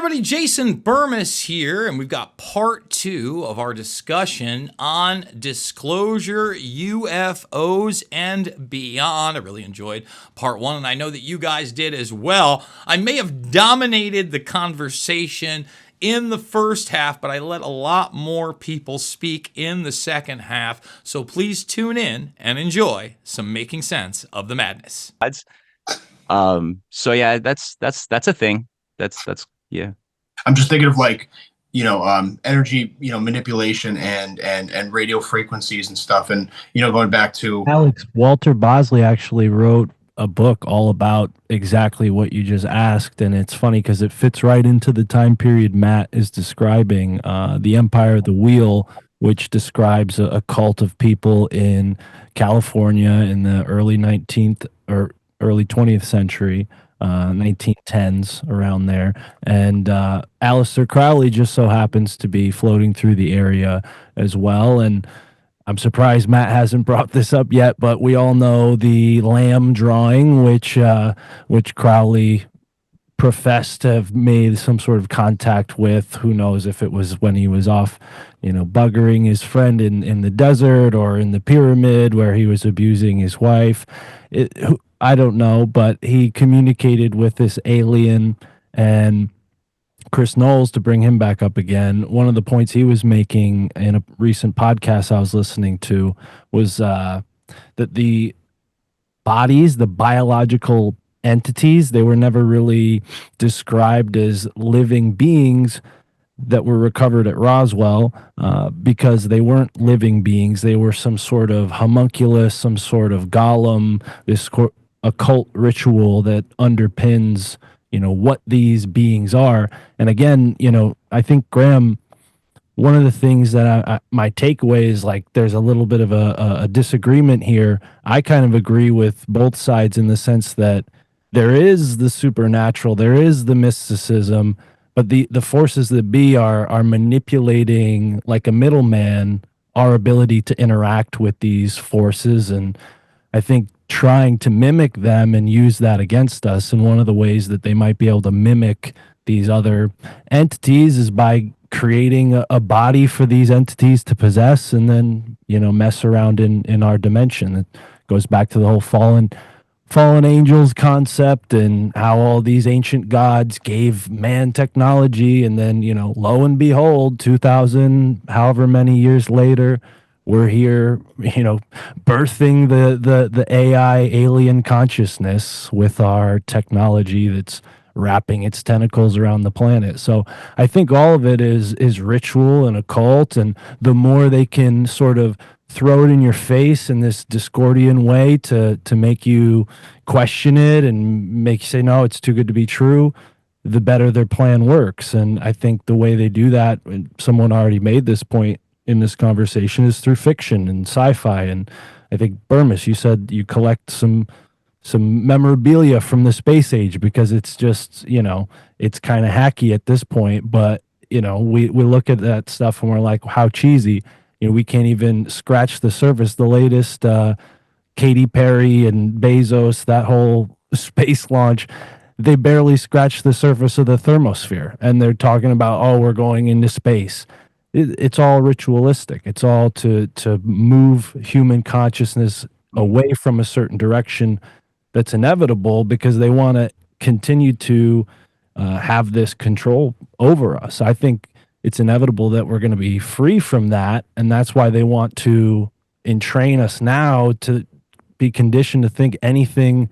everybody, Jason Bermas here, and we've got part 2 of our discussion on disclosure, UFOs, and beyond. I really enjoyed part 1, and I know that you guys did as well. I may have dominated the conversation in the first half, but I let a lot more people speak in the second half, so please tune in and enjoy some making sense of the madness. So yeah, that's a thing. That's yeah. I'm just thinking of energy, manipulation and radio frequencies and stuff. And, going back to Alex, Walter Bosley actually wrote a book all about exactly what you just asked. And it's funny because it fits right into the time period Matt is describing, the Empire of the Wheel, which describes a cult of people in California in the early 19th or early 20th century. 1910s, around there. And Aleister Crowley just so happens to be floating through the area as well. And I'm surprised Matt hasn't brought this up yet, but we all know the lamb drawing, which Crowley professed to have made some sort of contact with. Who knows if it was when he was off, buggering his friend in the desert, or in the pyramid where he was abusing his wife. I don't know, but he communicated with this alien, and Chris Knowles, to bring him back up again, one of the points he was making in a recent podcast I was listening to was that the bodies, the biological entities, they were never really described as living beings that were recovered at Roswell, because they weren't living beings. They were some sort of homunculus, some sort of golem, this occult ritual that underpins, what these beings are. And again, I think, Graham, one of the things that my takeaway is, like, there's a little bit of a disagreement here. I kind of agree with both sides in the sense that there is the supernatural, there is the mysticism, but the forces that be are manipulating, like a middleman, our ability to interact with these forces. And I think trying to mimic them and use that against us. And one of the ways that they might be able to mimic these other entities is by creating a body for these entities to possess, and then, mess around in our dimension. It goes back to the whole fallen angels concept, and how all these ancient gods gave man technology, and then, lo and behold, 2000 however many years later, we're here, birthing the AI alien consciousness with our technology that's wrapping its tentacles around the planet. So I think all of it is ritual and occult, and the more they can sort of throw it in your face in this Discordian way to make you question it and make you say, no, it's too good to be true, the better their plan works. And I think the way they do that, and someone already made this point in this conversation, is through fiction and sci-fi. And I think, Bermas, you said you collect some memorabilia from the space age because it's just, it's kind of hacky at this point. But, we look at that stuff and we're like, how cheesy. We can't even scratch the surface. The latest Katy Perry and Bezos, that whole space launch, they barely scratched the surface of the thermosphere. And they're talking about, oh, we're going into space. It's all ritualistic. It's all to move human consciousness away from a certain direction that's inevitable, because they want to continue to have this control over us. I think it's inevitable that we're going to be free from that, and that's why they want to entrain us now to be conditioned to think anything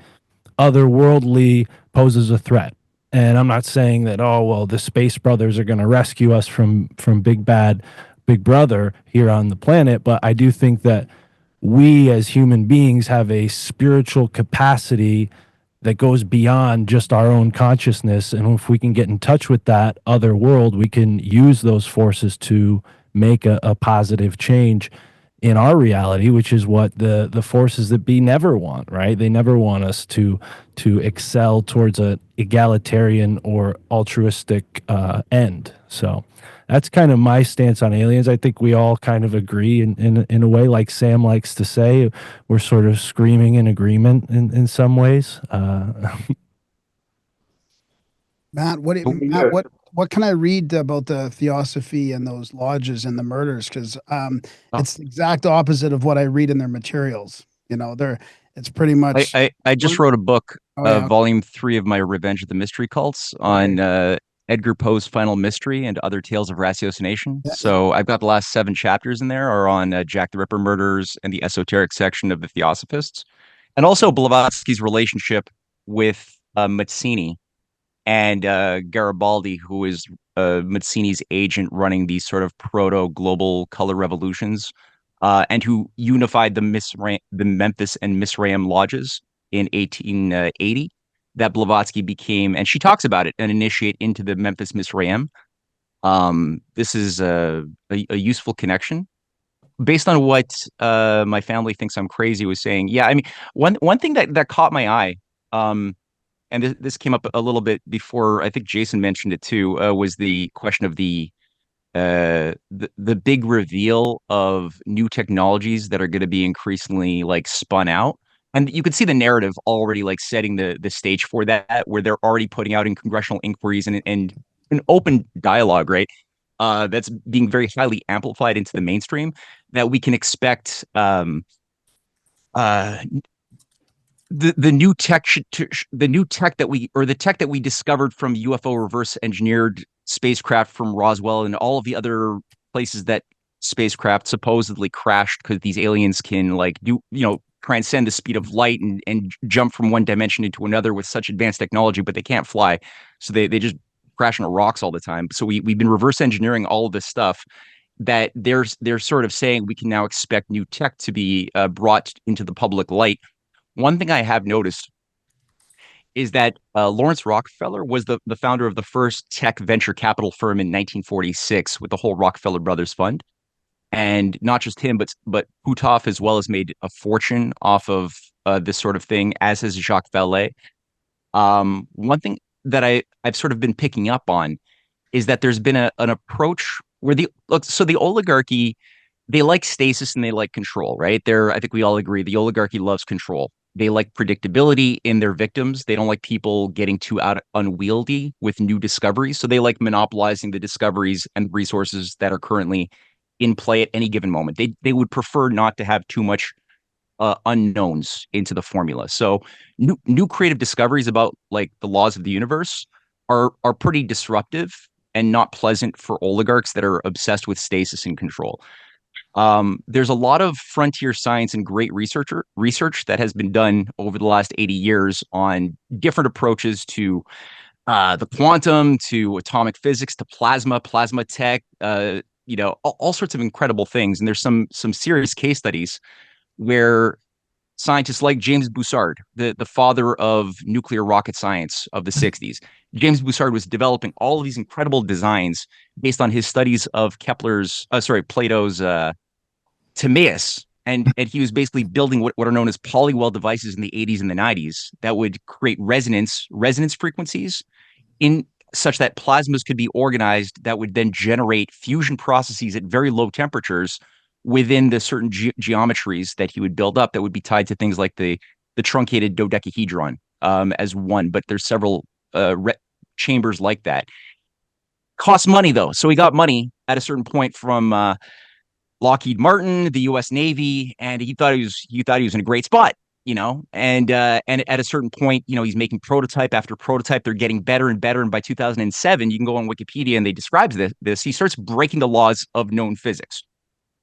otherworldly poses a threat. And I'm not saying that, oh, well, the Space Brothers are going to rescue us from big bad Big Brother here on the planet, but I do think that we as human beings have a spiritual capacity that goes beyond just our own consciousness. And if we can get in touch with that other world, we can use those forces to make a positive change in our reality, which is what the forces that be never want, right? They never want us to excel towards a egalitarian or altruistic end. So that's kind of my stance on aliens. I think we all kind of agree in a way, like Sam likes to say, we're sort of screaming in agreement in some ways. Matt, what can I read about the Theosophy and those lodges and the murders? Because Oh, it's the exact opposite of what I read in their materials. It's pretty much. I just wrote a book, Oh yeah, volume 3 of my Revenge of the Mystery Cults okay, on Edgar Poe's Final Mystery and Other Tales of Ratiocination. yeah, yeah, So I've got the last 7 chapters in there are on Jack the Ripper murders and the esoteric section of the Theosophists, and also Blavatsky's relationship with Mazzini and Garibaldi, who is Mazzini's agent running these sort of proto-global color revolutions, and who unified the Memphis and Misraim lodges in 1880. That Blavatsky became, and she talks about it, an initiate into the Memphis Misraim. This is a useful connection. Based on what my family thinks I'm crazy was saying, yeah, I mean, one thing that caught my eye, and this came up a little bit before. I think Jason mentioned it too. Was the question of the big reveal of new technologies that are going to be increasingly like spun out, and you could see the narrative already like setting the stage for that, where they're already putting out in congressional inquiries and an open dialogue, right? That's being very highly amplified into the mainstream. That we can expect uh, the new tech the new tech that we or the tech that we discovered from UFO reverse engineered spacecraft from Roswell and all of the other places that spacecraft supposedly crashed because these aliens can like do transcend the speed of light and jump from one dimension into another with such advanced technology, but they can't fly, so they just crash into rocks all the time. So we've been reverse engineering all of this stuff that they're sort of saying we can now expect new tech to be brought into the public light. One thing I have noticed is that Lawrence Rockefeller was the founder of the first tech venture capital firm in 1946 with the whole Rockefeller Brothers Fund. And not just him, but Puthoff as well has made a fortune off of this sort of thing, as has Jacques Vallée. One thing that I've sort of been picking up on is that there's been an approach where the oligarchy, they like stasis and they like control, right? I think we all agree the oligarchy loves control. They like predictability in their victims. They don't like people getting too unwieldy with new discoveries. So they like monopolizing the discoveries and resources that are currently in play at any given moment. They would prefer not to have too much unknowns into the formula. So new creative discoveries about like the laws of the universe are pretty disruptive and not pleasant for oligarchs that are obsessed with stasis and control. There's a lot of frontier science and great research that has been done over the last 80 years on different approaches to the quantum, to atomic physics, to plasma tech, all sorts of incredible things. And there's some serious case studies where scientists like James Bussard, the father of nuclear rocket science of the 60s, James Bussard was developing all of these incredible designs based on his studies of Plato's Timaeus. And he was basically building what are known as polywell devices in the 80s and the 90s that would create resonance frequencies in such that plasmas could be organized that would then generate fusion processes at very low temperatures within the certain geometries that he would build up that would be tied to things like the truncated dodecahedron as one, but there's several chambers like that. Costs money though, so he got money at a certain point from Lockheed Martin, the U.S. Navy, and he thought he was in a great spot, and at a certain point, he's making prototype after prototype. They're getting better and better, and by 2007, you can go on Wikipedia and they describe this. He starts breaking the laws of known physics.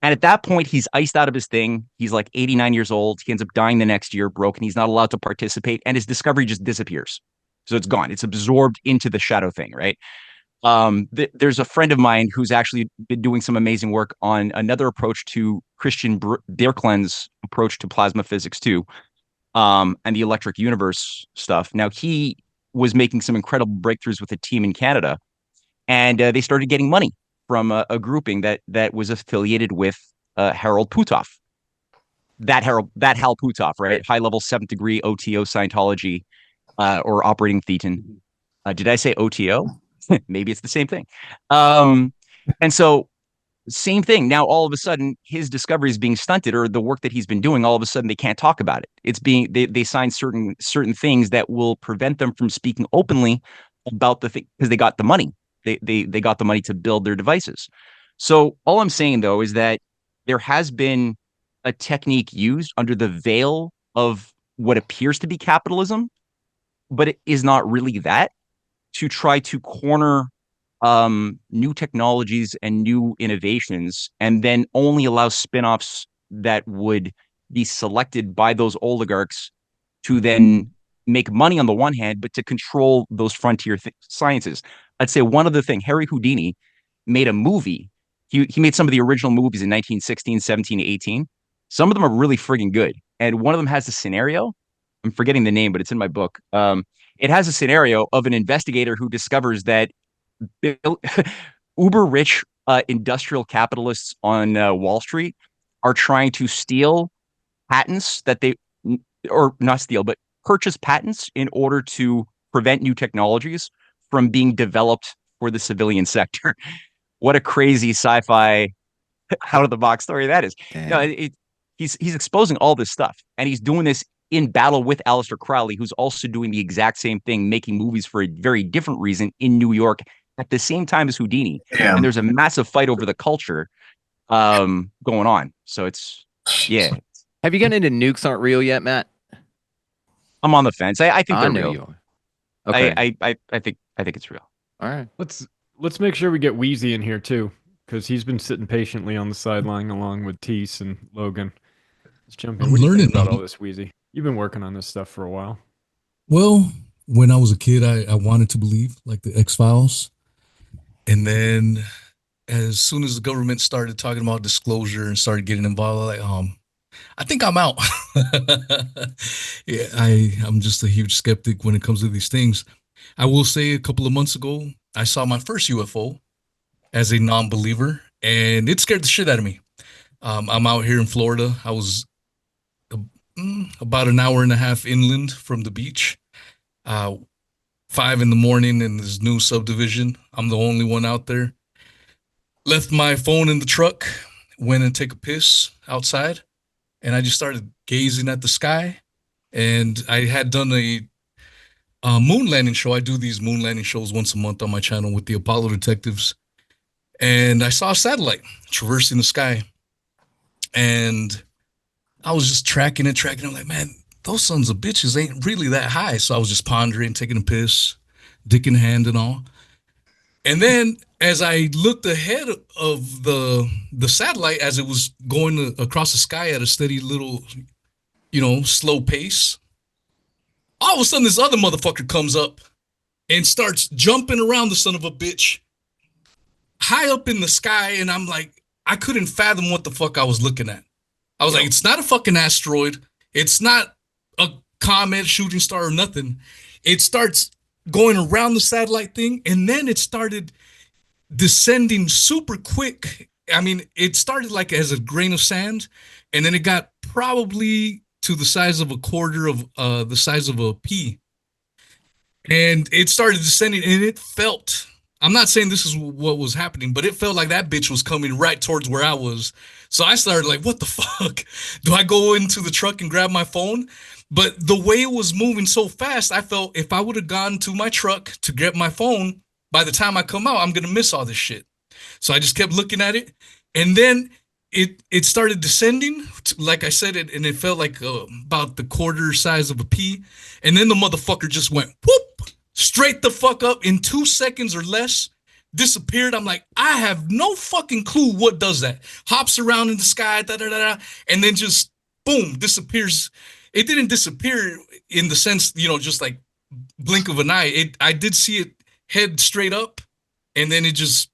And at that point, he's iced out of his thing. He's like 89 years old. He ends up dying the next year, broken. He's not allowed to participate, and his discovery just disappears. So it's gone. It's absorbed into the shadow thing, right? There's a friend of mine who's actually been doing some amazing work on another approach to Christian Birkeland's approach to plasma physics too, and the electric universe stuff. Now, he was making some incredible breakthroughs with a team in Canada, and they started getting money from a grouping that was affiliated with Harold Puthoff. That Hal Puthoff, right? High level 7th degree OTO Scientology or operating thetan. Did I say OTO? Maybe it's the same thing. And so same thing. Now, all of a sudden, his discovery is being stunted, or the work that he's been doing, all of a sudden, they can't talk about it. It's being they sign certain things that will prevent them from speaking openly about the thing because they got the money. They got the money to build their devices. So all I'm saying though is that there has been a technique used under the veil of what appears to be capitalism, but it is not really that, to try to corner new technologies and new innovations, and then only allow spin-offs that would be selected by those oligarchs to then make money on the one hand, but to control those frontier sciences. I'd say one other thing, Harry Houdini made a movie. He made some of the original movies in 1916, 17, 18. Some of them are really friggin' good. And one of them has a scenario. I'm forgetting the name, but it's in my book. It has a scenario of an investigator who discovers that uber rich industrial capitalists on Wall Street are trying to steal patents that they, or not steal, but purchase patents in order to prevent new technologies from being developed for the civilian sector. What a crazy sci-fi out of the box story that is. No, he's exposing all this stuff, and he's doing this in battle with Aleister Crowley, who's also doing the exact same thing, making movies for a very different reason in New York at the same time as Houdini. Yeah. And there's a massive fight over the culture going on. So it's, yeah. Have you gotten into nukes aren't real yet, Matt? I'm on the fence. I think I they're know real. you are. Okay. I think it's real. All right. Let's make sure we get Weezy in here too, because he's been sitting patiently on the sideline along with Tease and Logan. Let's jump in. I'm What do you learning think about now. all this, Weezy? You've been working on this stuff for a while. Well, when I was a kid, I wanted to believe, like the X-Files. And then as soon as the government started talking about disclosure and started getting involved, I think I'm out. Yeah, I'm just a huge skeptic when it comes to these things. I will say a couple of months ago, I saw my first UFO as a non-believer, and it scared the shit out of me. I'm out here in Florida. I was about an hour and a half inland from the beach. 5 a.m. in this new subdivision. I'm the only one out there. Left my phone in the truck, went and take a piss outside, and I just started gazing at the sky. And I had done a moon landing show. I do these moon landing shows once a month on my channel with the Apollo detectives. And I saw a satellite traversing the sky. And I was just tracking it. I'm like, man, those sons of bitches ain't really that high. So I was just pondering, taking a piss, dick in hand and all. And then as I looked ahead of the satellite, as it was going across the sky at a steady little, slow pace, all of a sudden this other motherfucker comes up and starts jumping around the son of a bitch high up in the sky. And I'm like, I couldn't fathom what the fuck I was looking at. I was like, it's not a fucking asteroid. It's not a comet, shooting star, or nothing. It starts going around the satellite thing, and then it started descending super quick. I mean, it started like as a grain of sand, and then it got probably to the size of a quarter of the size of a pea. And it started descending, and it felt, I'm not saying this is what was happening, but it felt like that bitch was coming right towards where I was. So I started like, what the fuck? Do I go into the truck and grab my phone? But the way it was moving so fast, I felt if I would have gone to my truck to get my phone, by the time I come out, I'm going to miss all this shit. So I just kept looking at it. And then it started descending, like I said, and it felt like about the quarter size of a pea. And then the motherfucker just went whoop, straight the fuck up in 2 seconds or less. Disappeared. I'm like, I have no fucking clue what does that. Hops around in the sky, and then just boom, disappears. It didn't disappear in the sense, just like blink of an eye. I did see it head straight up, and then it just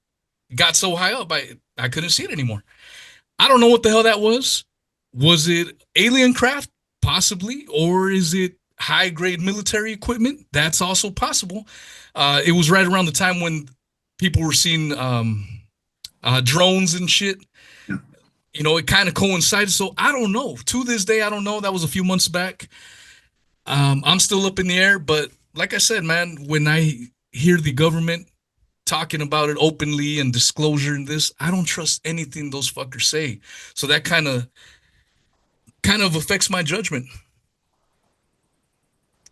got so high up, I couldn't see it anymore. I don't know what the hell that was. Was it alien craft? Possibly. Or is it high-grade military equipment? That's also possible. It was right around the time when people were seeing drones and shit. It kind of coincided. So I don't know. To this day, I don't know. That was a few months back. I'm still up in the air. But like I said, man, when I hear the government talking about it openly and disclosure and this, I don't trust anything those fuckers say. So that kind of affects my judgment.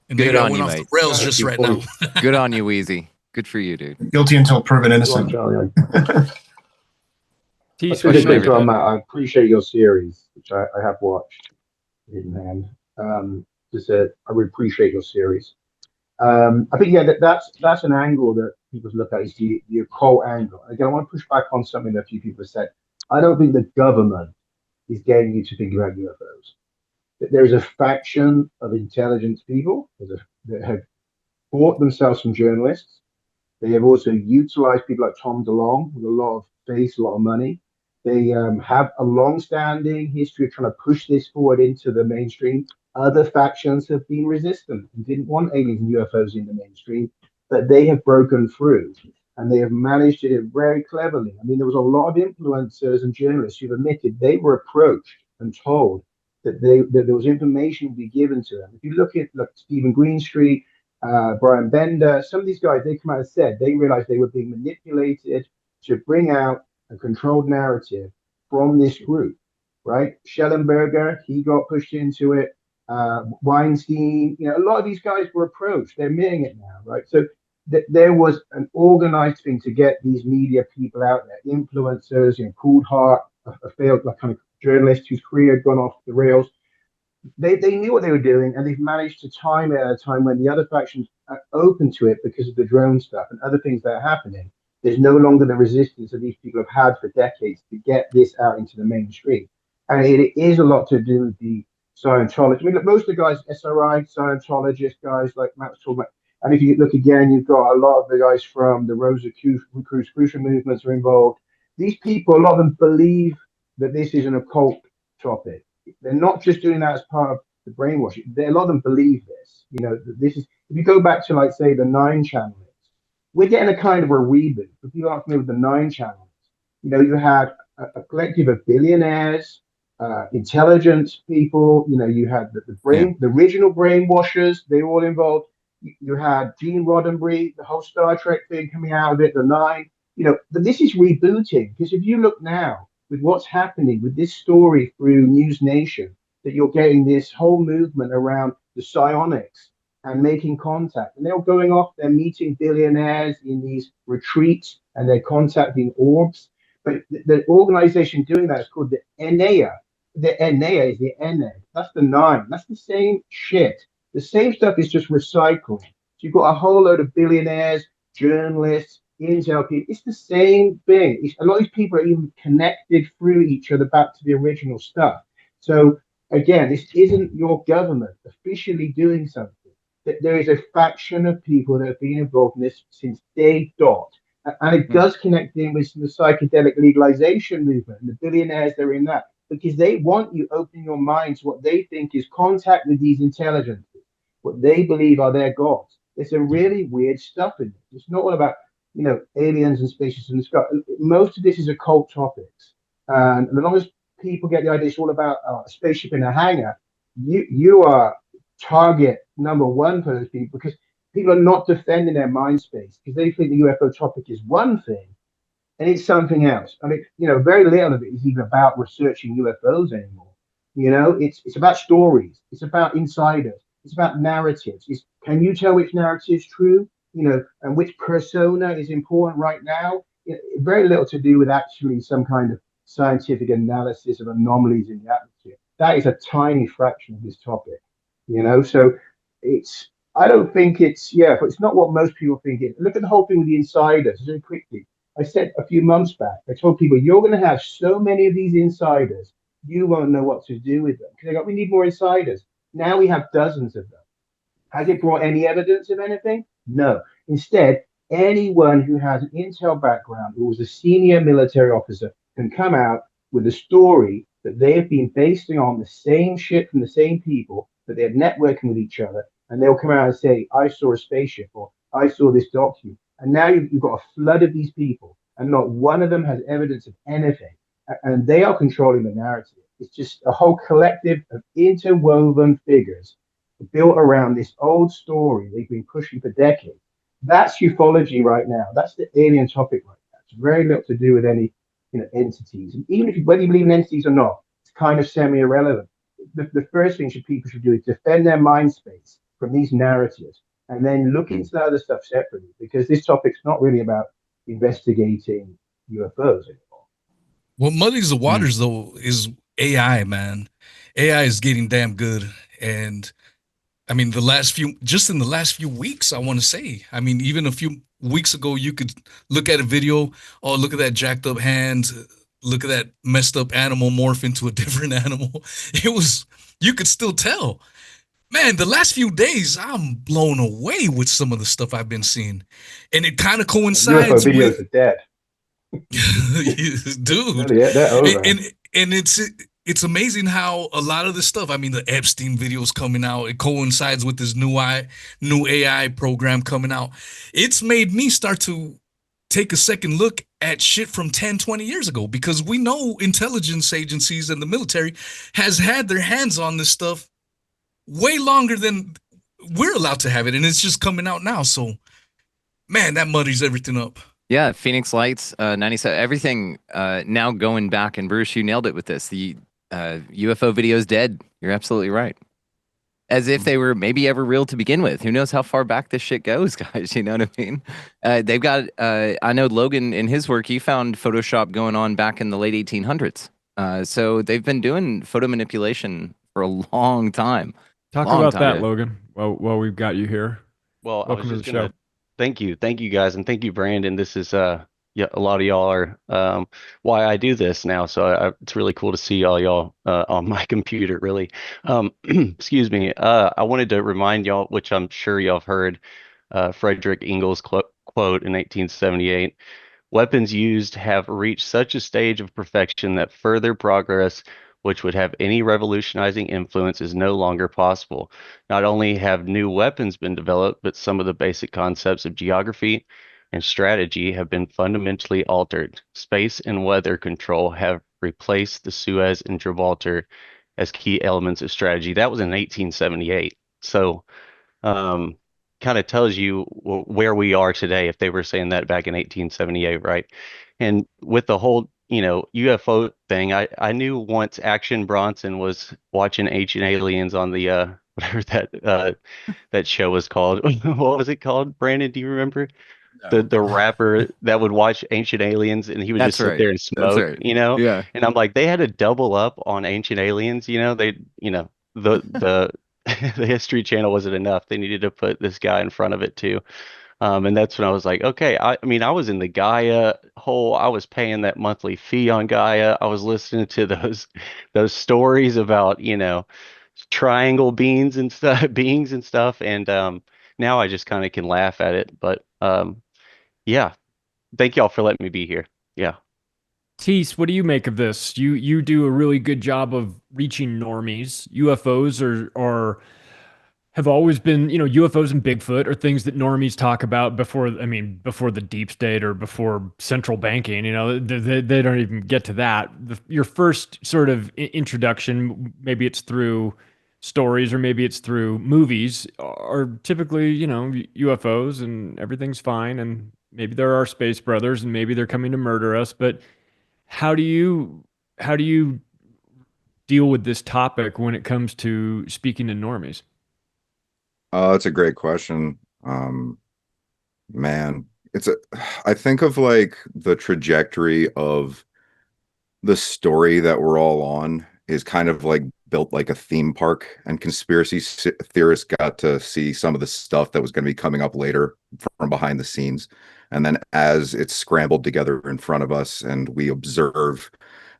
And Good maybe I on went you, off mate. the rails just right now. Good on you, Weezy. Good for you, dude. Guilty until proven innocent. Tease, Just what do a you quick make of one, that? Matt. I appreciate your series, which I have watched in hand. I really appreciate your series. I think that's an angle that people look at is the occult angle. Again, I want to push back on something that a few people have said. I don't think the government is getting you to think about UFOs. That there is a faction of intelligence people that have bought themselves from journalists. They have also utilized people like Tom DeLonge with a lot of face, a lot of money. They have a long-standing history of trying to push this forward into the mainstream. Other factions have been resistant and didn't want aliens and UFOs in the mainstream, but they have broken through and they have managed it very cleverly. I mean, there was a lot of influencers and journalists who've admitted they were approached and told that there was information to be given to them. If you look at like Stephen Greenstreet, Brian Bender, some of these guys, they come out and said they realized they were being manipulated to bring out a controlled narrative from this group, right? Schellenberger, he got pushed into it. Weinstein, a lot of these guys were approached. They're admitting it now, right? So there was an organized thing to get these media people out there, influencers, Coulthard, a failed like kind of journalist whose career had gone off the rails. They knew what they were doing, and they've managed to time it at a time when the other factions are open to it because of the drone stuff and other things that are happening. There's no longer the resistance that these people have had for decades to get this out into the mainstream. And it is a lot to do with the Scientology. I mean, look, most of the guys, SRI, Scientologist guys like Matt was talking about, and if you look again, you've got a lot of the guys from the Rosicrucian movements are involved. These people, a lot of them believe that this is an occult topic. They're not just doing that as part of the brainwashing. A lot of them believe this. This is, if you go back to like say the Nine channels, we're getting a kind of a reboot. If you aren't familiar with the Nine channels, you had a collective of billionaires, intelligence people. You had the original brainwashers. They were all involved. You had Gene Roddenberry, the whole Star Trek thing coming out of it. The Nine. But this is rebooting because if you look now with what's happening with this story through News Nation, that you're getting this whole movement around the psionics and making contact. And they're going off, they're meeting billionaires in these retreats and they're contacting orbs. But the organization doing that is called the ENEA. The ENEA is the ENED. That's the Nine. That's the same shit. The same stuff is just recycled. So you've got a whole load of billionaires, journalists, intel people. It's the same thing. A lot of these people are even connected through each other back to the original stuff. So again, this isn't your government officially doing something. There is a faction of people that have been involved in this since day dot. And it does connect in with the psychedelic legalization movement and the billionaires that are in that, because they want you opening your mind to what they think is contact with these intelligences, what they believe are their gods. There's some really weird stuff in it. It's not all about aliens and spaceships in the sky. Most of this is occult topics. And as long as people get the idea it's all about a spaceship in a hangar, you are target number one for those people because people are not defending their mind space because they think the UFO topic is one thing and it's something else. I mean, very little of it is even about researching UFOs anymore. It's about stories. It's about insiders. It's about narratives. Can you tell which narrative is true? And which persona is important right now? Very little to do with actually some kind of scientific analysis of anomalies in the atmosphere. That is a tiny fraction of this topic. So I don't think but it's not what most people think it. Look at the whole thing with the insiders very quickly. I said a few months back, I told people, you're going to have so many of these insiders, you won't know what to do with them. Because we need more insiders. Now we have dozens of them. Has it brought any evidence of anything? No. Instead, anyone who has an intel background, who was a senior military officer, can come out with a story that they have been basing on the same shit from the same people, that they're networking with each other, and they'll come out and say, I saw a spaceship, or I saw this document. And now you've got a flood of these people, and not one of them has evidence of anything. And they are controlling the narrative. It's just a whole collective of interwoven figures built around this old story they've been pushing for decades. That's ufology right now. That's the alien topic right now. It's very little to do with any entities. And even if whether you believe in entities or not, it's kind of semi-irrelevant. The first thing people should do is defend their mind space from these narratives, and then look into the other stuff separately, because this topic's not really about investigating UFOs anymore. What muddies the waters though is AI, man. AI is getting damn good, and I mean, just in the last few weeks, I want to say, I mean, even a few weeks ago, you could look at a video, oh, look at that jacked up hand, look at that messed up animal morph into a different animal. You could still tell. Man, the last few days, I'm blown away with some of the stuff I've been seeing. And it kind of UFO coincides videos with, are dead. dude, They're over. and it's amazing how a lot of this stuff, I mean, the Epstein videos coming out, it coincides with this new AI program coming out. It's made me start to take a second look at shit from 10, 20 years ago, because we know intelligence agencies and the military has had their hands on this stuff way longer than we're allowed to have it, and it's just coming out now. So, man, that muddies everything up. Yeah, Phoenix Lights, 97, everything now going back, and Bruce, you nailed it with this. The UFO video is dead. You're absolutely right. As if they were maybe ever real to begin with. Who knows how far back this shit goes, guys? You know what I mean? They've got, I know Logan in his work, he found Photoshop going on back in the late 1800s. So they've been doing photo manipulation for a long time. Talk about that, Logan, while we've got you here. Well, Welcome to the show. Thank you guys, and thank you, Brandon. This is yeah, a lot of y'all are why I do this now. So it's really cool to see all y'all on my computer. Really, excuse me. I wanted to remind y'all, which I'm sure y'all have heard, Frederick Engels' quote in 1878: "Weapons used have reached such a stage of perfection that further progress, which would have any revolutionizing influence, is no longer possible. Not only have new weapons been developed, but some of the basic concepts of geography and strategy have been fundamentally altered. Space and weather control have replaced the Suez and Gibraltar as key elements of strategy." That was in 1878. So, kind of tells you where we are today if they were saying that back in 1878, right? And with the whole UFO thing, I knew once Action Bronson was watching Ancient Aliens on the whatever that show was called. What was it called, Brandon? Do you remember? No. The rapper that would watch Ancient Aliens, and he would just sit there and smoke, Yeah. And I'm like, they had to double up on Ancient Aliens, they the the History Channel wasn't enough. They needed to put this guy in front of it too. And that's when I was like, okay, I mean, I was in the Gaia hole. I was paying that monthly fee on Gaia. I was listening to those stories about, triangle beings and stuff. And now I just kind of can laugh at it. But yeah, thank y'all for letting me be here. Yeah. Tease, what do you make of this? You do a really good job of reaching normies. UFOs are have always been, UFOs and Bigfoot are things that normies talk about before the deep state or before central banking. They don't even get to that. Your first sort of introduction, maybe it's through stories or maybe it's through movies, are typically, UFOs and everything's fine. And maybe there are space brothers and maybe they're coming to murder us. But how do you deal with this topic when it comes to speaking to normies? That's a great question. Man, I think of like the trajectory of the story that we're all on is kind of like built like a theme park, and conspiracy theorists got to see some of the stuff that was going to be coming up later from behind the scenes. And then as it's scrambled together in front of us and we observe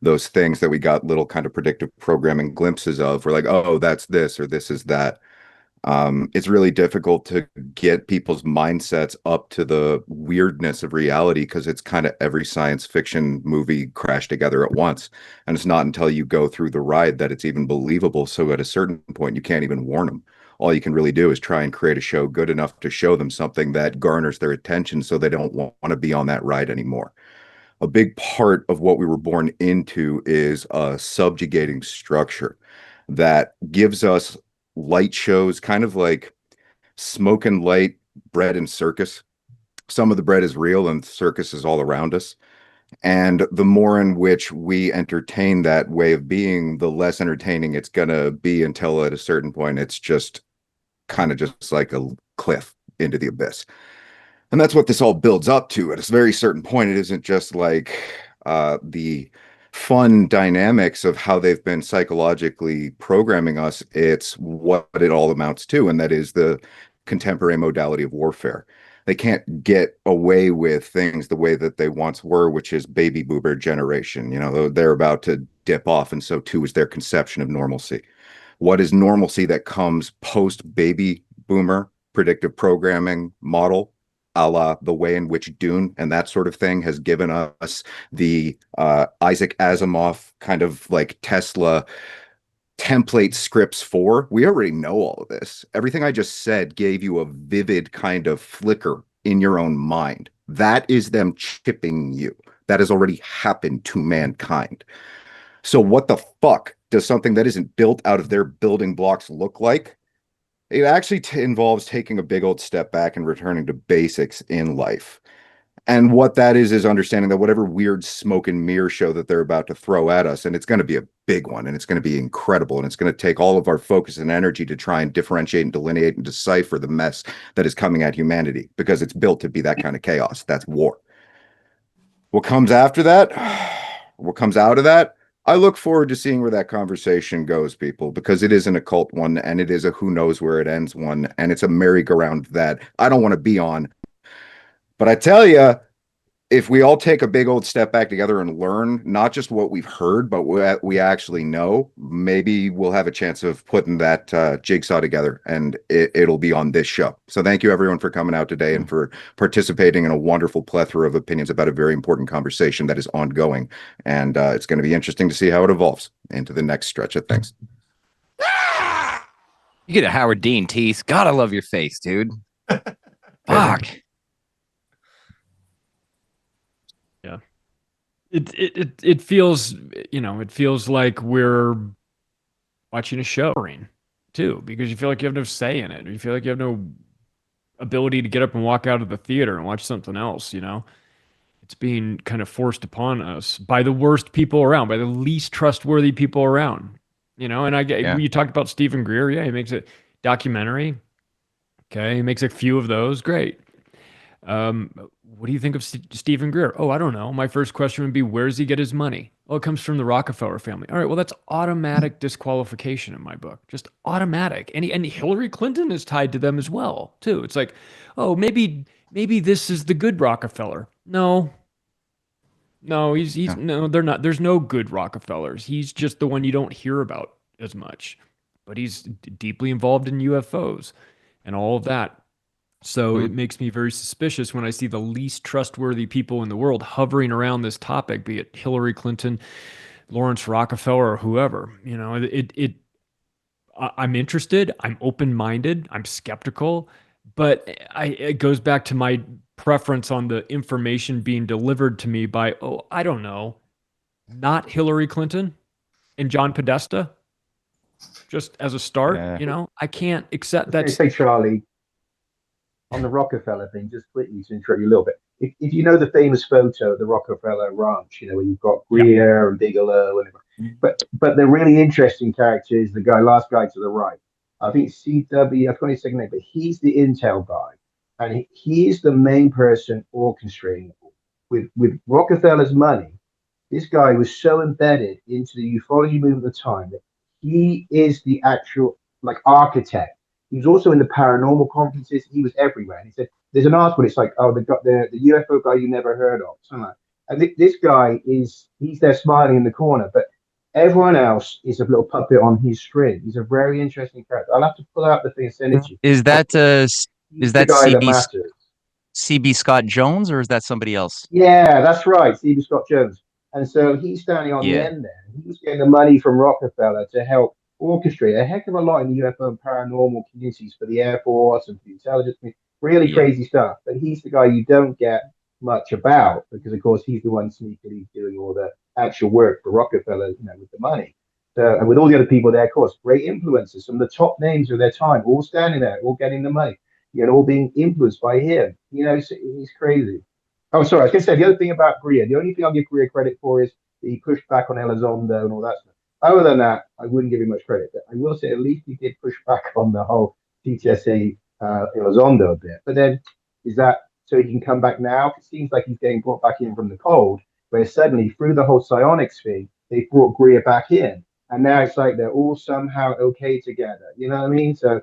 those things that we got little kind of predictive programming glimpses of, we're like, oh, that's this or this is that. It's really difficult to get people's mindsets up to the weirdness of reality because it's kind of every science fiction movie crashed together at once. And it's not until you go through the ride that it's even believable. So at a certain point, you can't even warn them. All you can really do is try and create a show good enough to show them something that garners their attention so they don't want to be on that ride anymore. A big part of what we were born into is a subjugating structure that gives us light shows, kind of like smoke and light, bread and circus. Some of the bread is real and circus is all around us. And the more in which we entertain that way of being, the less entertaining it's going to be until at a certain point, it's just kind of just like a cliff into the abyss. And that's what this all builds up to. At a very certain point, it isn't just like the fun dynamics of how they've been psychologically programming us. It's what it all amounts to, and that is the contemporary modality of warfare. They can't get away with things the way that they once were, which is baby boomer generation. You know, they're about to dip off, and so too is their conception of normalcy. What is normalcy that comes post baby boomer predictive programming model, a la the way in which Dune and that sort of thing has given us the Isaac Asimov kind of like Tesla template scripts for? We already know all of this. Everything I just said gave you a vivid kind of flicker in your own mind. That is them chipping you. That has already happened to mankind. So what the fuck does something that isn't built out of their building blocks look like? It actually involves taking a big old step back and returning to basics in life. And what that is understanding that whatever weird smoke and mirror show that they're about to throw at us, and it's going to be a big one, and it's going to be incredible, and it's going to take all of our focus and energy to try and differentiate and delineate and decipher the mess that is coming at humanity, because it's built to be that kind of chaos. That's war. What comes after that? What comes out of that? I look forward to seeing where that conversation goes, people, because it is an occult one, and it is a who knows where it ends one, and it's a merry-go-round that I don't want to be on. But I tell you, if we all take a big old step back together and learn not just what we've heard, but what we actually know, maybe we'll have a chance of putting that jigsaw together, and it'll be on this show. So thank you, everyone, for coming out today and for participating in a wonderful plethora of opinions about a very important conversation that is ongoing. And it's going to be interesting to see how it evolves into the next stretch of things. You get a Howard Dean tease. God, I love your face, dude. Fuck. Yeah. It feels, you know, it feels like we're watching a show too, because you feel like you have no say in it. Or you feel like you have no ability to get up and walk out of the theater and watch something else, you know? It's being kind of forced upon us by the worst people around, by the least trustworthy people around, you know? And you talked about Stephen Greer. Yeah, he makes a documentary. Okay, he makes a few of those. Great. What do you think of Stephen Greer? Oh, I don't know. My first question would be, where does he get his money? Oh, it comes from the Rockefeller family. All right, well, that's automatic disqualification in my book. Just automatic. And Hillary Clinton is tied to them as well, too. It's like, oh, maybe this is the good Rockefeller. No, he's no, they're not. There's no good Rockefellers. He's just the one you don't hear about as much. But he's deeply involved in UFOs and all of that. So it makes me very suspicious when I see the least trustworthy people in the world hovering around this topic, be it Hillary Clinton, Lawrence Rockefeller, or whoever. You know, I'm interested. I'm open-minded. I'm skeptical. But it goes back to my preference on the information being delivered to me by, I don't know, not Hillary Clinton and John Podesta. Just as a start, you know, I can't accept that. Say, Charlie, on the Rockefeller thing, just quickly to interrupt you a little bit. If you know the famous photo of the Rockefeller Ranch, you know, where you've got Greer and Bigelow, but the really interesting character is the last guy to the right. I think it's CW, I forgot his second name, but he's the intel guy. And he is the main person orchestrating it. With Rockefeller's money. This guy was so embedded into the ufology movement at the time that he is the actual architect. He was also in the paranormal conferences. He was everywhere. And he said, "There's an article. It's like, oh, the UFO guy you never heard of." Something like that. And this guy he's there smiling in the corner, but everyone else is a little puppet on his string. He's a very interesting character. I'll have to pull out the thing and send it to you. Is that the guy that matters? CB Scott Jones, or is that somebody else? Yeah, that's right, CB Scott Jones. And so he's standing on the end there. He was getting the money from Rockefeller to help orchestrate a heck of a lot in the UFO and paranormal communities for the Air Force and for the intelligence community. Really crazy stuff. But he's the guy you don't get much about because, of course, he's the one sneakily doing all the actual work for Rockefeller, you know, with the money. So, and with all the other people there, of course, great influencers, some of the top names of their time, all standing there, all getting the money, you know, all being influenced by him. You know, he's crazy. Oh, sorry, I was going to say the other thing about Greer. The only thing I'll give Greer credit for is that he pushed back on Elizondo and all that stuff. Other than that, I wouldn't give him much credit. But I will say at least he did push back on the whole PTSA Elizondo a bit. But then is that so he can come back now? It seems like he's getting brought back in from the cold, where suddenly through the whole psionics thing, they brought Greer back in. And now it's like they're all somehow okay together. You know what I mean? So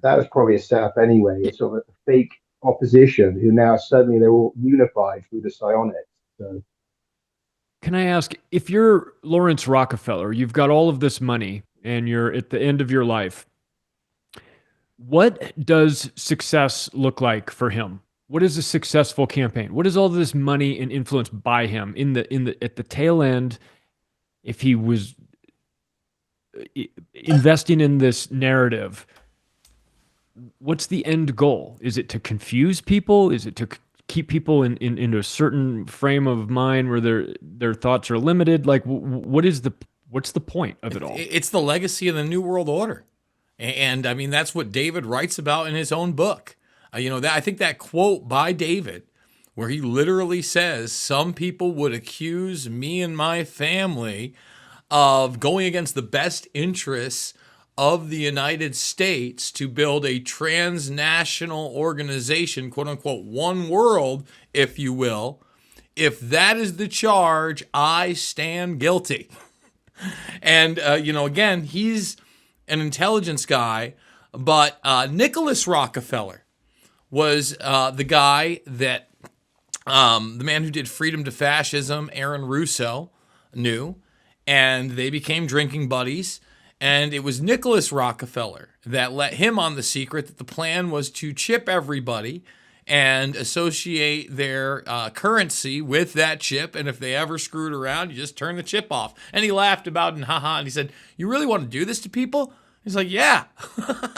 that was probably a setup anyway. It's sort of a fake opposition who now suddenly they're all unified through the psionics. So Can I ask, if you're Lawrence Rockefeller, you've got all of this money and you're at the end of your life, what does success look like for him? What is a successful campaign? What does all this money and influence buy him at the tail end? If he was investing in this narrative, what's the end goal? Is it to confuse people? Is it to keep people in a certain frame of mind where their thoughts are limited? Like, what's the point of it all? It's the legacy of the New World Order. And I mean, that's what David writes about in his own book. I think that quote by David, where he literally says, some people would accuse me and my family of going against the best interests of the United States to build a transnational organization, quote unquote, one world, if you will. If that is the charge, I stand guilty. And, again, he's an intelligence guy, but Nicholas Rockefeller was the guy that the man who did Freedom to Fascism, Aaron Russo, knew, and they became drinking buddies. And it was Nicholas Rockefeller that let him on the secret that the plan was to chip everybody and associate their currency with that chip. And if they ever screwed around, you just turn the chip off. And he laughed about it and haha. And he said, "You really want to do this to people?" He's like, "Yeah."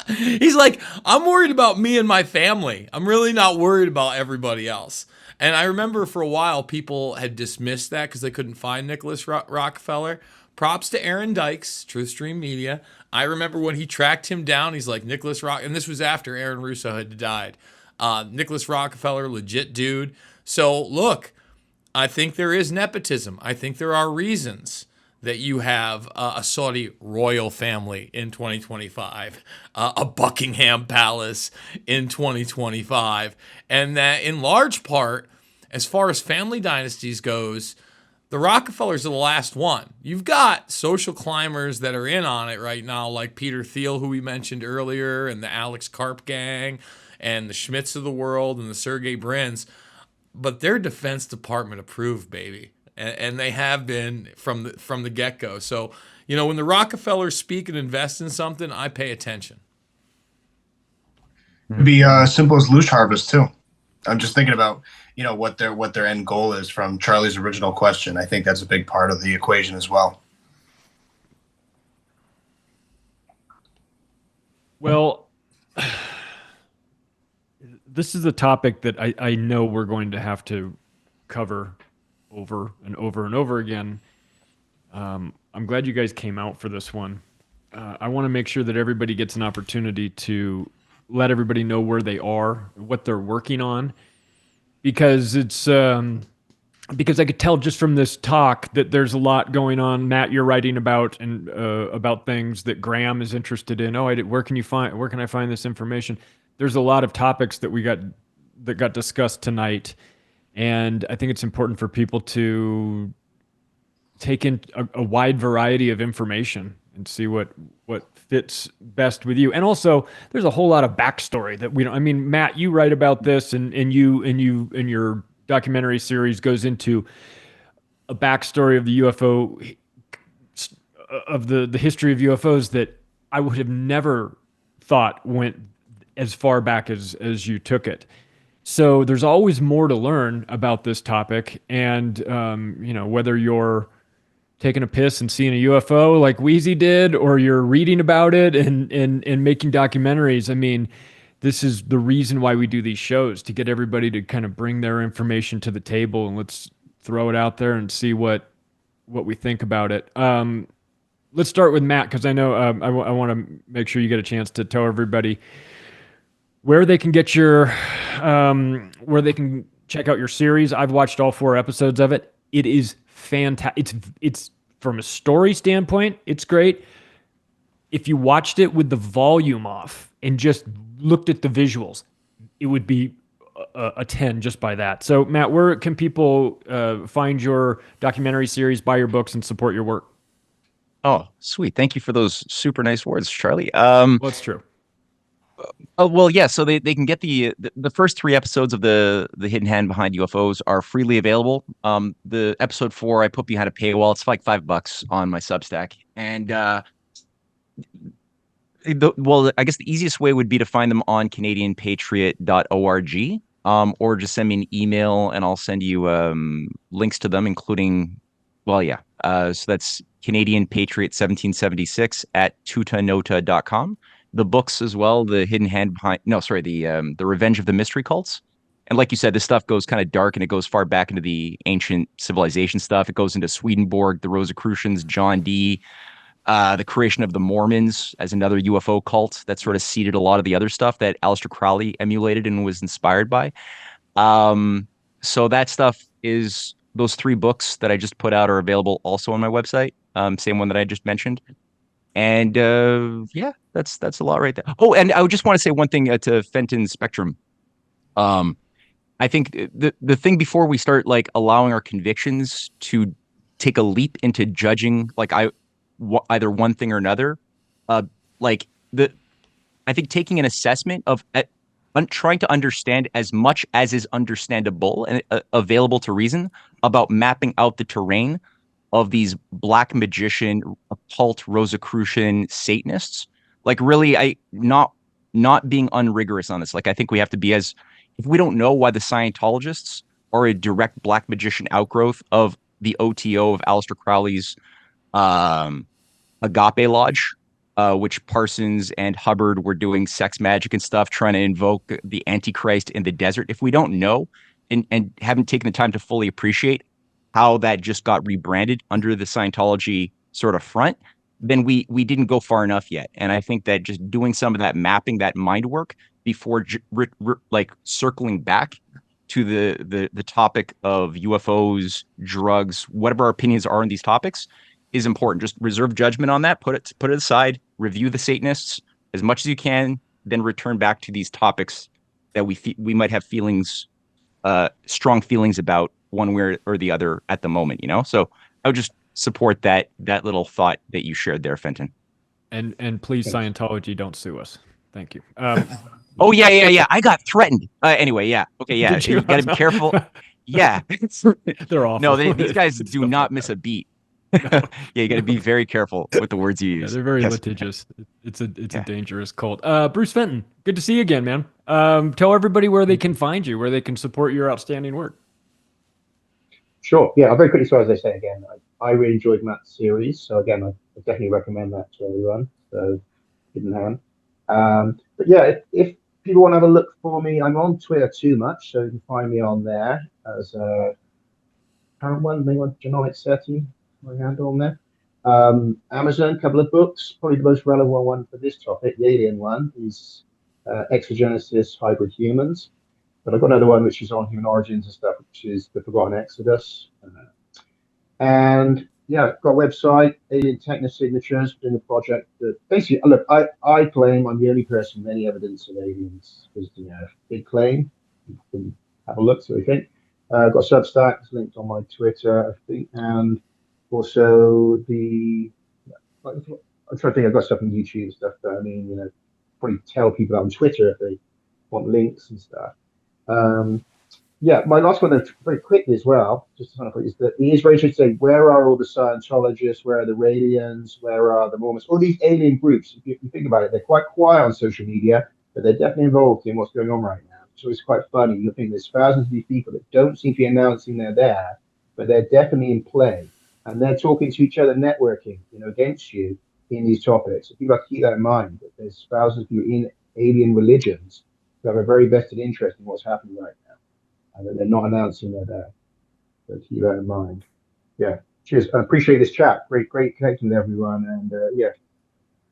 He's like, "I'm worried about me and my family. I'm really not worried about everybody else." And I remember for a while people had dismissed that because they couldn't find Nicholas Rockefeller. Props to Aaron Dykes, TruthStream Media. I remember when he tracked him down, he's like, Nicholas Rock, and this was after Aaron Russo had died. Nicholas Rockefeller, legit dude. So look, I think there is nepotism. I think there are reasons that you have a Saudi royal family in 2025, a Buckingham Palace in 2025, and that in large part, as far as family dynasties goes, the Rockefellers are the last one. You've got social climbers that are in on it right now, like Peter Thiel, who we mentioned earlier, and the Alex Karp gang, and the Schmitz of the world, and the Sergey Brins. But they're Defense Department approved, baby. And they have been from the get-go. So, when the Rockefellers speak and invest in something, I pay attention. It'd be simple as Lush Harvest, too. I'm just thinking about what their end goal is from Charlie's original question. I think that's a big part of the equation as well. Well, this is a topic that I know we're going to have to cover over and over and over again. I'm glad you guys came out for this one. I want to make sure that everybody gets an opportunity to let everybody know where they are, what they're working on. Because because I could tell just from this talk that there's a lot going on. Matt, you're writing about and about things that Graham is interested in. Where can I find this information? There's a lot of topics that got discussed tonight, and I think it's important for people to take in a wide variety of information and see what fits best with you. And also, there's a whole lot of backstory that we don't. I mean, Matt, you write about this, and your documentary series goes into a backstory of the UFO, of the history of UFOs that I would have never thought went as far back as you took it. So there's always more to learn about this topic, and whether you're taking a piss and seeing a UFO like Weezy did, or you're reading about it and making documentaries. I mean, this is the reason why we do these shows, to get everybody to kind of bring their information to the table, and let's throw it out there and see what we think about it. Let's start with Matt, because I know I want to make sure you get a chance to tell everybody where they can get where they can check out your series. I've watched all 4 episodes of it. It is fantastic. It's from a story standpoint, it's great. if you watched it with the volume off and just looked at the visuals, it would be a 10 just by that. So, Matt, where can people find your documentary series, buy your books, and support your work? Oh, sweet. Thank you for those super nice words, Charlie. Well, that's true. Oh, well, yeah. So they can get the first 3 episodes of the Hidden Hand Behind UFOs are freely available. The episode 4 I put behind a paywall. It's like $5 on my Substack. And well, I guess the easiest way would be to find them on CanadianPatriot.org, or just send me an email and I'll send you links to them, including, well, yeah. So that's Canadian Patriot 1776 at tutanota.com. The books as well, the Hidden Hand Behind, no, sorry, the Revenge of the Mystery Cults. And like you said, this stuff goes kind of dark and it goes far back into the ancient civilization stuff. It goes into Swedenborg, the Rosicrucians, John Dee, the creation of the Mormons as another UFO cult that sort of seeded a lot of the other stuff that Aleister Crowley emulated and was inspired by. So that stuff is, those 3 books that I just put out are available also on my website. Same one that I just mentioned. And yeah, that's a lot right there. Oh, and I would just want to say one thing to Fenton Spectrum. I think the thing before we start like allowing our convictions to take a leap into judging like either one thing or another, I think taking an assessment of trying to understand as much as is understandable and available to reason about mapping out the terrain of these black magician, occult, Rosicrucian Satanists. Like really, not being unrigorous on this. Like I think we have to be if we don't know why the Scientologists are a direct black magician outgrowth of the OTO of Aleister Crowley's Agape Lodge, which Parsons and Hubbard were doing sex magic and stuff, trying to invoke the Antichrist in the desert. If we don't know and haven't taken the time to fully appreciate how that just got rebranded under the Scientology sort of front, then we didn't go far enough yet. And I think that just doing some of that mapping, that mind work before like circling back to the topic of UFOs, drugs, whatever our opinions are on these topics is important. Just reserve judgment on that, put it aside, review the Satanists as much as you can, then return back to these topics that we might have strong feelings about one way or the other at the moment, So I would just support that little thought that you shared there, Fenton. And please, Scientology, don't sue us. Thank you. Oh yeah. I got threatened. Anyway, yeah. Okay, yeah. You got to be careful. Yeah. They're awful. No, these guys do not miss a beat. Yeah, you got to be very careful with the words you use. Yeah, they're very litigious. It's a dangerous cult. Bruce Fenton, good to see you again, man. Tell everybody where they can find you, where they can support your outstanding work. Sure. Yeah, very quickly. So as I say again, I really enjoyed Matt's series. So again, I definitely recommend that to everyone. So Hidden Hand. But yeah, if people want to have a look for me, I'm on Twitter too much, so you can find me on there as current one, Genomics30, my handle on there. Amazon, a couple of books. Probably the most relevant one for this topic, the alien one, is Exogenesis Hybrid Humans. But I've got another one which is on human origins and stuff, which is The Forgotten Exodus. And yeah, got a website, Alien Technosignatures, doing a project that basically, look, I claim I'm the only person with any evidence of aliens. Because, big claim. You can have a look, see what you think. Got a Substack, it's linked on my Twitter, I think. And also I'm trying to think, I've got stuff on YouTube and stuff, but I mean, probably tell people that on Twitter if they want links and stuff. Yeah, my last one, very quickly as well, just to kind of put, is that the inspiration to say, where are all the Scientologists, where are the Radians, where are the Mormons, all these alien groups? If you think about it, they're quite quiet on social media, but they're definitely involved in what's going on right now. So it's quite funny. You think there's thousands of these people that don't seem to be announcing they're there, but they're definitely in play, and they're talking to each other, networking, against you in these topics. So people have to keep that in mind, that there's thousands of people in alien religions who have a very vested interest in what's happening right now, and that they're not announcing they're there. So keep that in mind. Yeah. Cheers. I appreciate this chat. Great connecting with everyone. And yeah.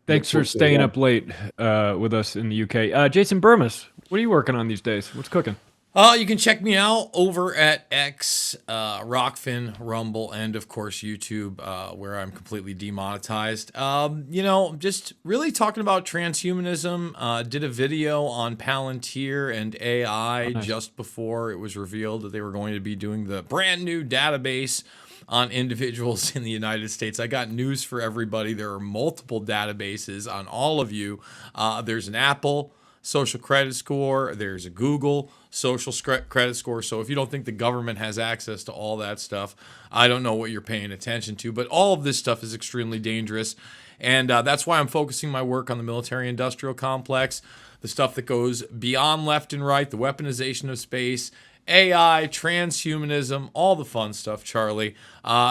Thanks for staying up late with us in the UK. Jason Bermas, what are you working on these days? What's cooking? You can check me out over at X, Rockfin, Rumble, and of course YouTube, where I'm completely demonetized. Just really talking about transhumanism. Did a video on Palantir and AI just before it was revealed that they were going to be doing the brand new database on individuals in the United States. I got news for everybody. There are multiple databases on all of you. There's an Apple social credit score. There's a Google social credit score. So if you don't think the government has access to all that stuff, I don't know what you're paying attention to. But all of this stuff is extremely dangerous. And that's why I'm focusing my work on the military-industrial complex, the stuff that goes beyond left and right, the weaponization of space, AI, transhumanism, all the fun stuff, Charlie.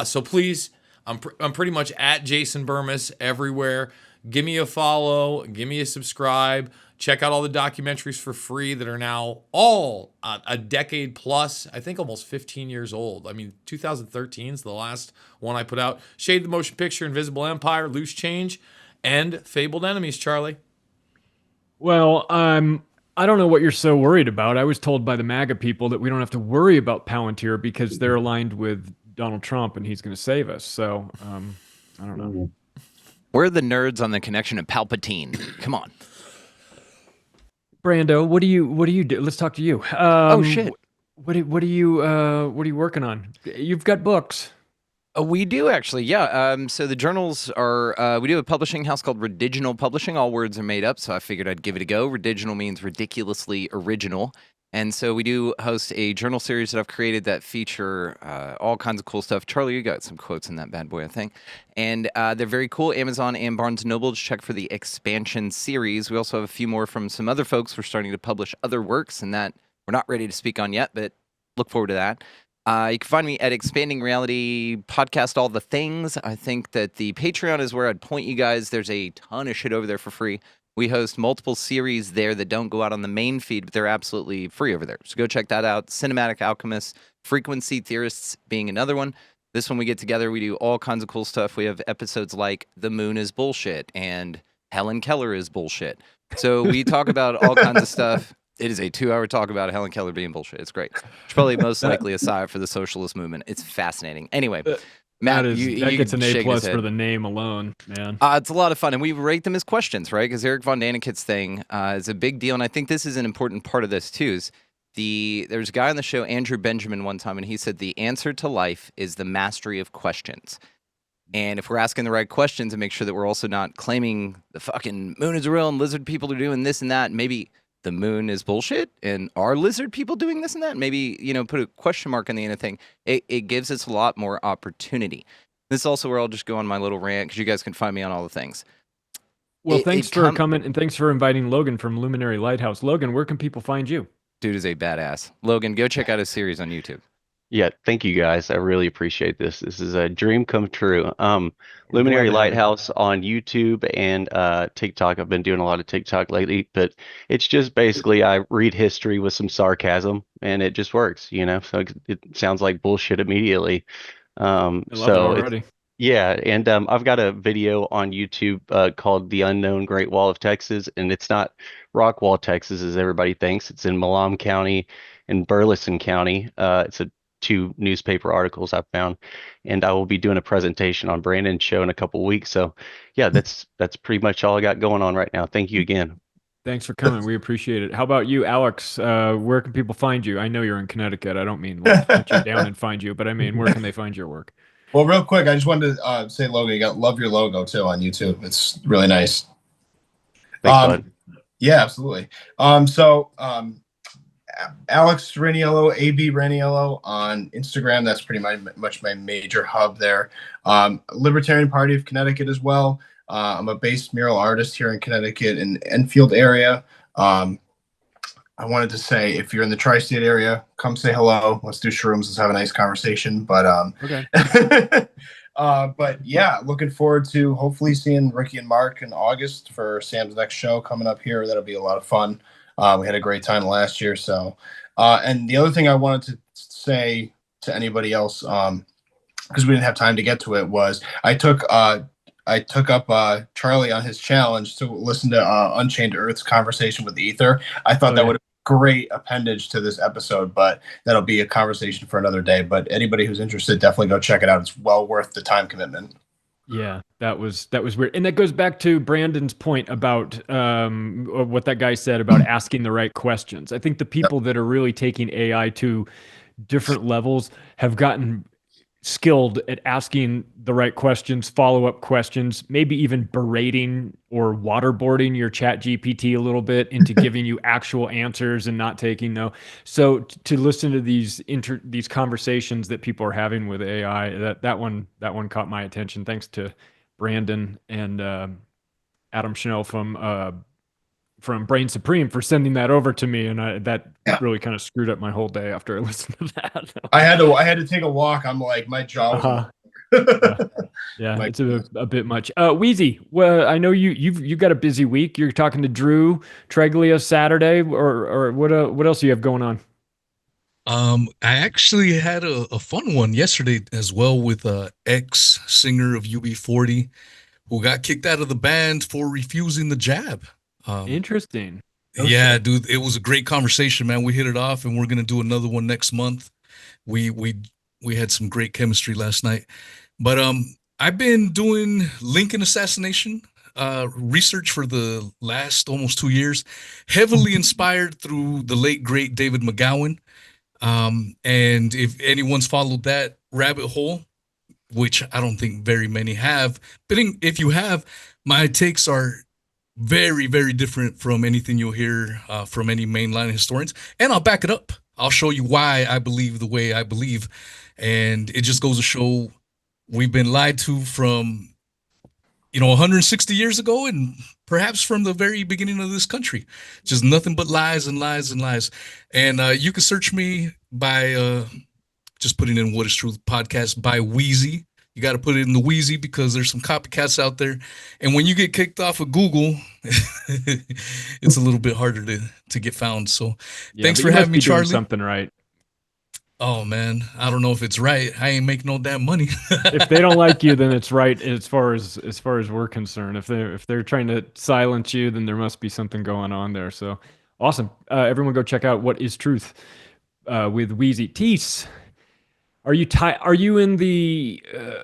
So please, I'm pretty much at Jason Bermas everywhere. Give me a follow. Give me a subscribe. Check out all the documentaries for free that are now all a decade plus. I think almost 15 years old. I mean, 2013 is the last one I put out. Shade the Motion Picture, Invisible Empire, Loose Change, and Fabled Enemies, Charlie. Well, I don't know what you're so worried about. I was told by the MAGA people that we don't have to worry about Palantir because they're aligned with Donald Trump and he's going to save us. So, I don't know. We're the nerds on the connection of Palpatine. Come on. Brando, what do you do? Let's talk to you. Oh shit. What are you working on? You've got books. We do actually, yeah. So the journals are, we do a publishing house called Rediginal Publishing. All words are made up, so I figured I'd give it a go. Rediginal means ridiculously original. And so we do host a journal series that I've created that feature all kinds of cool stuff. Charlie, you got some quotes in that bad boy, I think. And they're very cool. Amazon and Barnes & Noble, just check for the expansion series. We also have a few more from some other folks. We're starting to publish other works, and that we're not ready to speak on yet, but look forward to that. You can find me at Expanding Reality Podcast, all the things. I think that the Patreon is where I'd point you guys. There's a ton of shit over there for free. We host multiple series there that don't go out on the main feed, but they're absolutely free over there. So go check that out. Cinematic Alchemists, Frequency Theorists being another one. This one we get together, we do all kinds of cool stuff. We have episodes like The Moon is Bullshit and Helen Keller is Bullshit. So we talk about all kinds of stuff. It is a 2-hour talk about Helen Keller being bullshit. It's great. It's probably most likely a sigh for the socialist movement. It's fascinating. Anyway, Matt, that you gets an A+ for for the name alone, man. It's a lot of fun, and we rate them as questions, right? Because Eric von Daniken's thing is a big deal, and I think this is an important part of this too. There's a guy on the show, Andrew Benjamin, one time, and he said the answer to life is the mastery of questions. And if we're asking the right questions and make sure that we're also not claiming the fucking moon is real and lizard people are doing this and that, maybe the moon is bullshit and are lizard people doing this and that, maybe, put a question mark on the end of thing. It gives us a lot more opportunity. This is also where I'll just go on my little rant because you guys can find me on all the things. Well, thanks for coming and thanks for inviting Logan from Luminary Lighthouse. Logan, where can people find you? Dude is a badass. Logan, go check out his series on YouTube. Yeah, thank you guys. I really appreciate this. This is a dream come true. Luminary Lighthouse on YouTube and TikTok. I've been doing a lot of TikTok lately, but it's just basically I read history with some sarcasm, and it just works, So it sounds like bullshit immediately. I love it already. Yeah, and I've got a video on YouTube called The Unknown Great Wall of Texas, and it's not Rockwall, Texas, as everybody thinks. It's in Malam County and Burleson County. It's two newspaper articles I found, and I will be doing a presentation on Brandon's show in a couple weeks. So, yeah, that's pretty much all I got going on right now. Thank you again. Thanks for coming. We appreciate it. How about you, Alex? Where can people find you? I know you're in Connecticut. I don't mean put you down and find you, but I mean, where can they find your work? Well, real quick, I just wanted to say, Logan, love your logo too on YouTube. It's really nice. Thanks, bud. Yeah, absolutely. Alex Raniello, AB Raniello on Instagram. That's pretty much my major hub there. Libertarian Party of Connecticut as well. I'm a base mural artist here in Connecticut in Enfield area. I wanted to say, if you're in the tri-state area, come say hello. Let's do shrooms. Let's have a nice conversation. But okay. But yeah, looking forward to hopefully seeing Ricky and Mark in August for Sam's next show coming up here. That'll be a lot of fun. We had a great time last year. So, and the other thing I wanted to say to anybody else, because we didn't have time to get to it, was I took up Charlie on his challenge to listen to Unchained Earth's conversation with Ether. I thought that would have been great appendage to this episode, but that'll be a conversation for another day. But anybody who's interested, definitely go check it out. It's well worth the time commitment. Yeah, that was weird, and that goes back to Brandon's point about what that guy said about asking the right questions. I think the people that are really taking AI to different levels have gotten skilled at asking the right questions, follow-up questions, maybe even berating or waterboarding your chat GPT a little bit into giving you actual answers and not taking no. So to listen to these conversations that people are having with AI, that one caught my attention. Thanks to Brandon and Adam Schnell from Brain Supreme for sending that over to me, and that really kind of screwed up my whole day after I listened to that. I had to take a walk. I'm like, my jaw was yeah, it's a bit much. Weezy, well, I know you've got a busy week. You're talking to Drew Treglia Saturday, or what else do you have going on? I actually had a fun one yesterday as well with ex-singer of UB40 who got kicked out of the band for refusing the jab. Interesting. Yeah, dude, it was a great conversation, man. We hit it off, and we're gonna do another one next month. We had some great chemistry last night. But I've been doing Lincoln assassination research for the last almost 2 years, heavily inspired through the late great David McGowan. And if anyone's followed that rabbit hole, which I don't think very many have, but if you have, my takes are very, very different from anything you'll hear from any mainline historians. And I'll back it up. I'll show you why I believe the way I believe. And it just goes to show we've been lied to from, 160 years ago and perhaps from the very beginning of this country. Just nothing but lies and lies and lies. And you can search me by just putting in What is Truth podcast by Weezy. You got to put it in the Weezy because there's some copycats out there. And when you get kicked off of Google, it's a little bit harder to get found. So thanks for having me, Charlie. Something right. Oh, man. I don't know if it's right. I ain't making no damn money. If they don't like you, then it's right as far as we're concerned. If they're trying to silence you, then there must be something going on there. So awesome. Everyone go check out What is Truth with Weezy. Tease. Are you in the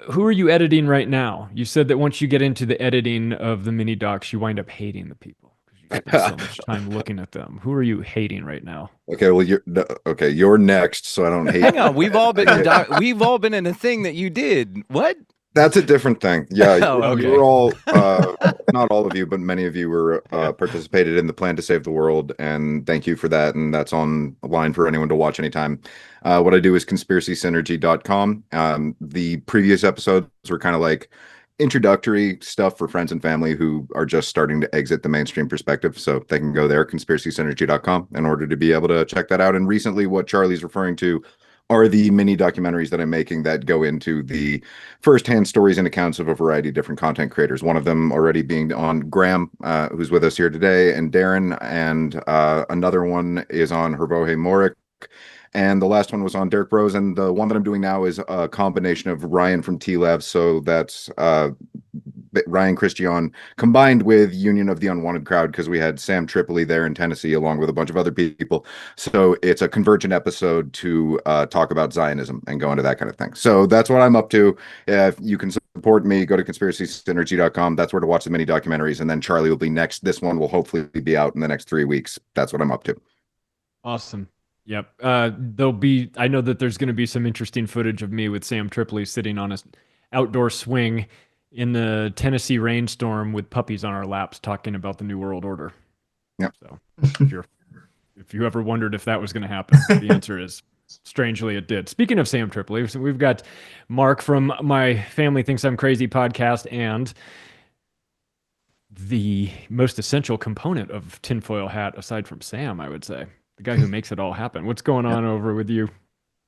who are you editing right now? You said that once you get into the editing of the mini docs, you wind up hating the people because you spend so much time looking at them. Who are you hating right now? Okay, well you're next, so I don't hate. Hang on, we've all been in a thing that you did. What? That's a different thing. Yeah, okay. You were all, not all of you, but many of you were participated in the plan to save the world, and thank you for that. And that's online for anyone to watch anytime. What I do is conspiracysynergy.com. The previous episodes were kind of like introductory stuff for friends and family who are just starting to exit the mainstream perspective. So they can go there, conspiracysynergy.com, in order to be able to check that out. And recently, what Charlie's referring to are the mini documentaries that I'm making that go into the firsthand stories and accounts of a variety of different content creators. One of them already being on Graham, who's with us here today, and Darren, and another one is on Hervoje Morik. And the last one was on Derek Rose, and the one that I'm doing now is a combination of Ryan from T-Lab, so that's Ryan Christian combined with Union of the Unwanted Crowd, because we had Sam Tripoli there in Tennessee along with a bunch of other people. So it's a convergent episode to talk about Zionism and go into that kind of thing. So that's what I'm up to. If you can support me, go to conspiracysynergy.com. That's where to watch the mini documentaries, and then Charlie will be next. This one will hopefully be out in the next 3 weeks. That's what I'm up to. Awesome. Yep. I know that there's going to be some interesting footage of me with Sam Tripoli sitting on an outdoor swing in the Tennessee rainstorm with puppies on our laps talking about the New World Order. Yeah. So if you ever wondered if that was going to happen, the answer is strangely it did. Speaking of Sam Tripoli, so we've got Mark from My Family Thinks I'm Crazy podcast, and the most essential component of Tinfoil Hat, aside from Sam, I would say. The guy who makes it all happen. What's going on over with you,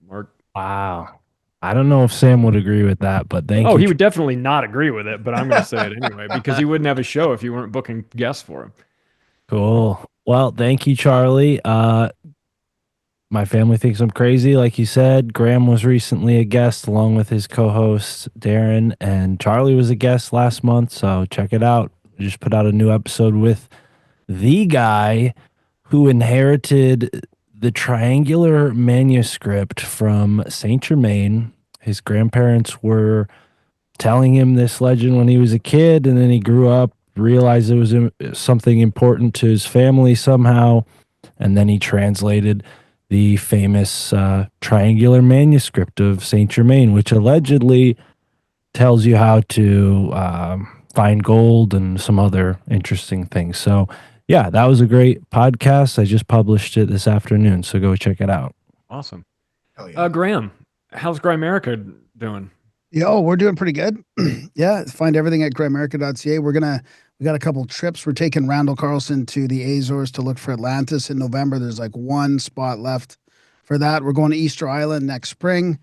Mark? Wow. I don't know if Sam would agree with that, but thank you. Oh, he would definitely not agree with it, but I'm going to say it anyway, because he wouldn't have a show if you weren't booking guests for him. Cool. Well, thank you, Charlie. My Family Thinks I'm Crazy, like you said. Graham was recently a guest along with his co-host, Darren, and Charlie was a guest last month, so check it out. We just put out a new episode with the guy who inherited the triangular manuscript from Saint Germain. His grandparents were telling him this legend when he was a kid, and then he grew up, realized it was something important to his family somehow, and then he translated the famous triangular manuscript of Saint Germain, which allegedly tells you how to find gold and some other interesting things. So yeah, that was a great podcast. I just published it this afternoon, so go check it out. Awesome. Hell yeah. Graham, how's Grimerica doing? Yo, we're doing pretty good. Yeah, find everything at grimerica.ca. We got a couple trips. We're taking Randall Carlson to the Azores to look for Atlantis in November. There's like one spot left for that. We're going to Easter Island next spring.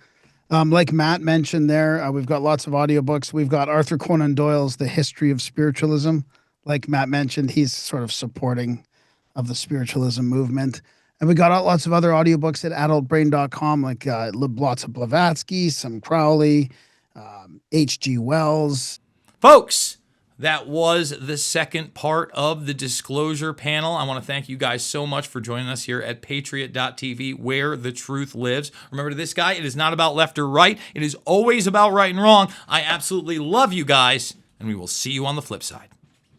Like Matt mentioned there, we've got lots of audiobooks. We've got Arthur Conan Doyle's The History of Spiritualism. Like Matt mentioned, he's sort of supporting of the spiritualism movement. And we got lots of other audiobooks at adultbrain.com, like lots of Blavatsky, some Crowley, H.G. Wells. Folks, that was the second part of the Disclosure panel. I want to thank you guys so much for joining us here at Patriot.tv, where the truth lives. Remember, to this guy, it is not about left or right. It is always about right and wrong. I absolutely love you guys, and we will see you on the flip side.